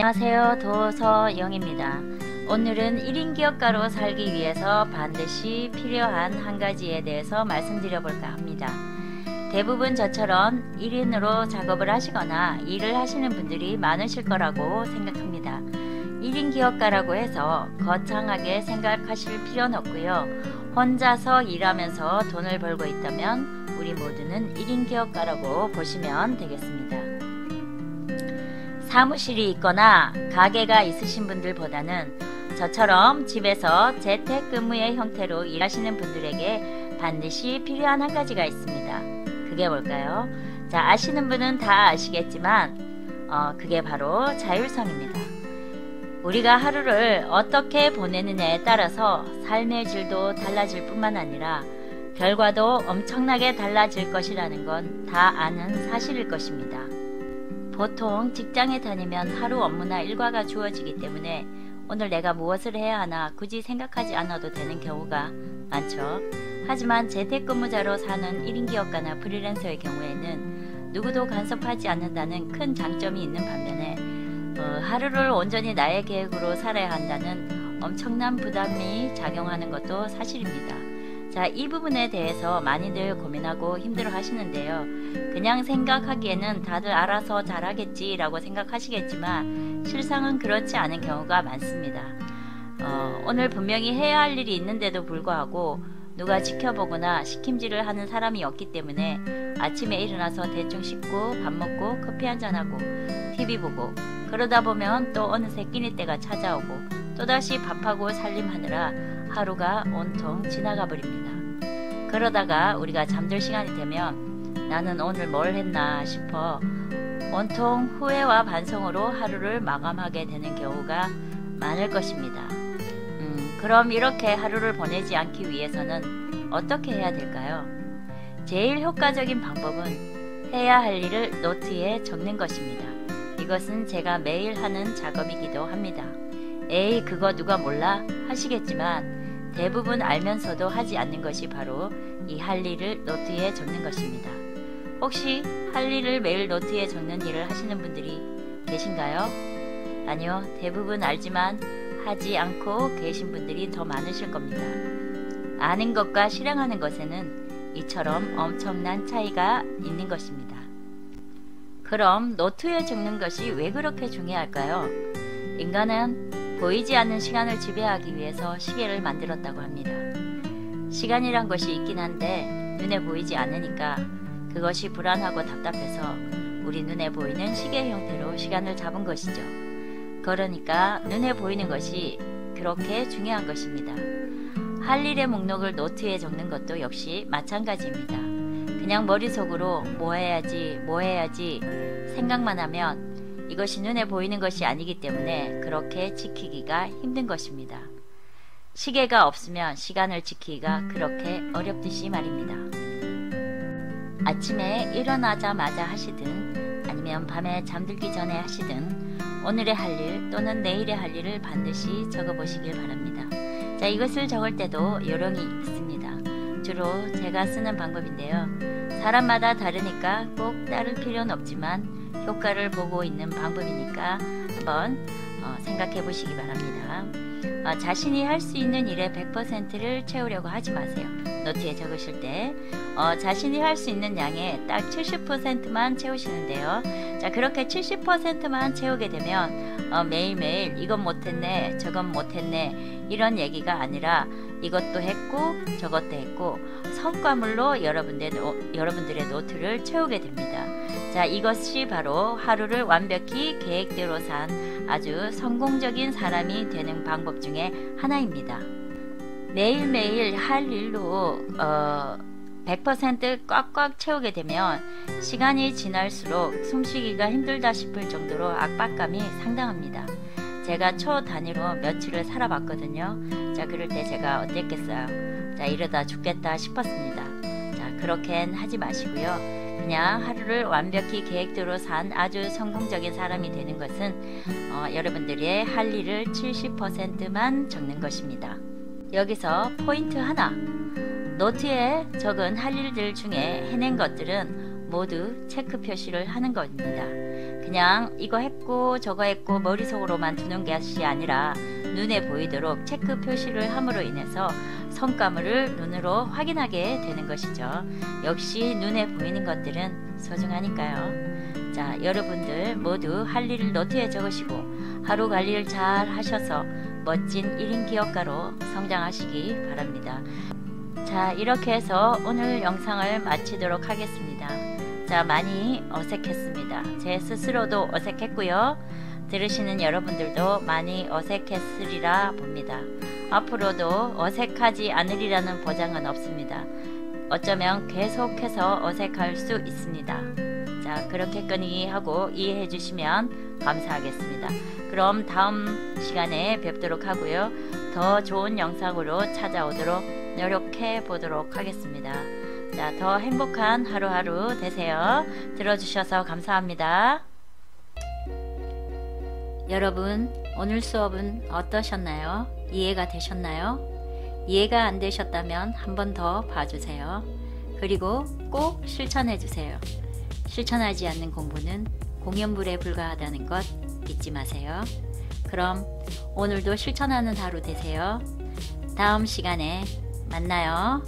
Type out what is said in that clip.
안녕하세요. 도서영입니다. 오늘은 1인 기업가로 살기 위해서 반드시 필요한 한 가지에 대해서 말씀드려 볼까 합니다. 대부분 저처럼 1인으로 작업을 하시거나 일을 하시는 분들이 많으실 거라고 생각합니다. 1인 기업가라고 해서 거창하게 생각하실 필요는 없고요. 혼자서 일하면서 돈을 벌고 있다면 우리 모두는 1인 기업가라고 보시면 되겠습니다. 사무실이 있거나 가게가 있으신 분들보다는 저처럼 집에서 재택근무의 형태로 일하시는 분들에게 반드시 필요한 한 가지가 있습니다. 그게 뭘까요? 자, 아시는 분은 다 아시겠지만 그게 바로 자율성입니다. 우리가 하루를 어떻게 보내느냐에 따라서 삶의 질도 달라질 뿐만 아니라 결과도 엄청나게 달라질 것이라는 건 다 아는 사실일 것입니다. 보통 직장에 다니면 하루 업무나 일과가 주어지기 때문에 오늘 내가 무엇을 해야 하나 굳이 생각하지 않아도 되는 경우가 많죠. 하지만 재택근무자로 사는 1인 기업가나 프리랜서의 경우에는 누구도 간섭하지 않는다는 큰 장점이 있는 반면에 하루를 온전히 나의 계획으로 살아야 한다는 엄청난 부담이 작용하는 것도 사실입니다. 자, 이 부분에 대해서 많이들 고민하고 힘들어 하시는데요. 그냥 생각하기에는 다들 알아서 잘하겠지 라고 생각하시겠지만 실상은 그렇지 않은 경우가 많습니다. 오늘 분명히 해야 할 일이 있는데도 불구하고 누가 지켜보거나 시킴질을 하는 사람이 없기 때문에 아침에 일어나서 대충 씻고 밥 먹고 커피 한잔하고 TV 보고 그러다 보면 또 어느새 끼니 때가 찾아오고 또다시 밥하고 살림하느라 하루가 온통 지나가 버립니다. 그러다가 우리가 잠들 시간이 되면 나는 오늘 뭘 했나 싶어 온통 후회와 반성으로 하루를 마감하게 되는 경우가 많을 것입니다. 그럼 이렇게 하루를 보내지 않기 위해서는 어떻게 해야 될까요? 제일 효과적인 방법은 해야 할 일을 노트에 적는 것입니다. 이것은 제가 매일 하는 작업이기도 합니다. 에이, 그거 누가 몰라? 하시겠지만 대부분 알면서도 하지 않는 것이 바로 이 할 일을 노트에 적는 것입니다. 혹시 할 일을 매일 노트에 적는 일을 하시는 분들이 계신가요? 아니요, 대부분 알지만 하지 않고 계신 분들이 더 많으실 겁니다. 아는 것과 실행하는 것에는 이처럼 엄청난 차이가 있는 것입니다. 그럼 노트에 적는 것이 왜 그렇게 중요할까요? 인간은 보이지 않는 시간을 지배하기 위해서 시계를 만들었다고 합니다. 시간이란 것이 있긴 한데 눈에 보이지 않으니까 그것이 불안하고 답답해서 우리 눈에 보이는 시계 형태로 시간을 잡은 것이죠. 그러니까 눈에 보이는 것이 그렇게 중요한 것입니다. 할 일의 목록을 노트에 적는 것도 역시 마찬가지입니다. 그냥 머릿속으로 뭐 해야지 생각만 하면 이것이 눈에 보이는 것이 아니기 때문에 그렇게 지키기가 힘든 것입니다. 시계가 없으면 시간을 지키기가 그렇게 어렵듯이 말입니다. 아침에 일어나자마자 하시든 아니면 밤에 잠들기 전에 하시든 오늘의 할 일 또는 내일의 할 일을 반드시 적어보시길 바랍니다. 자, 이것을 적을 때도 요령이 있습니다. 주로 제가 쓰는 방법인데요. 사람마다 다르니까 꼭 따를 필요는 없지만 효과를 보고 있는 방법이니까 한번 생각해 보시기 바랍니다. 자신이 할 수 있는 일의 100%를 채우려고 하지 마세요. 노트에 적으실 때 자신이 할 수 있는 양의 딱 70%만 채우시는데요. 자, 그렇게 70%만 채우게 되면 매일매일 이건 못했네 저건 못했네 이런 얘기가 아니라 이것도 했고 저것도 했고 성과물로 여러분들의 노트를 채우게 됩니다. 자, 이것이 바로 하루를 완벽히 계획대로 산 아주 성공적인 사람이 되는 방법 중에 하나입니다. 매일매일 할 일로 100% 꽉꽉 채우게 되면 시간이 지날수록 숨쉬기가 힘들다 싶을 정도로 압박감이 상당합니다. 제가 초 단위로 며칠을 살아봤거든요. 자, 그럴 때 제가 어땠겠어요? 자, 이러다 죽겠다 싶었습니다. 자, 그렇게는 하지 마시고요. 그냥 하루를 완벽히 계획대로 산 아주 성공적인 사람이 되는 것은 여러분들의 할 일을 70%만 적는 것입니다. 여기서 포인트 하나, 노트에 적은 할 일들 중에 해낸 것들은 모두 체크 표시를 하는 겁니다. 그냥 이거 했고 저거 했고 머릿속으로만 두는 것이 아니라 눈에 보이도록 체크 표시를 함으로 인해서 성과물을 눈으로 확인하게 되는 것이죠. 역시 눈에 보이는 것들은 소중하니까요. 자, 여러분들 모두 할 일을 노트에 적으시고 하루 관리를 잘 하셔서 멋진 1인 기업가로 성장하시기 바랍니다. 자, 이렇게 해서 오늘 영상을 마치도록 하겠습니다. 자, 많이 어색했습니다. 제 스스로도 어색했고요. 들으시는 여러분들도 많이 어색했으리라 봅니다. 앞으로도 어색하지 않으리라는 보장은 없습니다. 어쩌면 계속해서 어색할 수 있습니다. 자, 그렇게까지 하고 이해해 주시면 감사하겠습니다. 그럼 다음 시간에 뵙도록 하고요. 더 좋은 영상으로 찾아오도록 노력해 보도록 하겠습니다. 자, 더 행복한 하루하루 되세요. 들어주셔서 감사합니다. 여러분, 오늘 수업은 어떠셨나요? 이해가 되셨나요? 이해가 안 되셨다면 한 번 더 봐주세요. 그리고 꼭 실천해 주세요. 실천하지 않는 공부는 공연불에 불과하다는 것 잊지 마세요. 그럼 오늘도 실천하는 하루 되세요. 다음 시간에 만나요.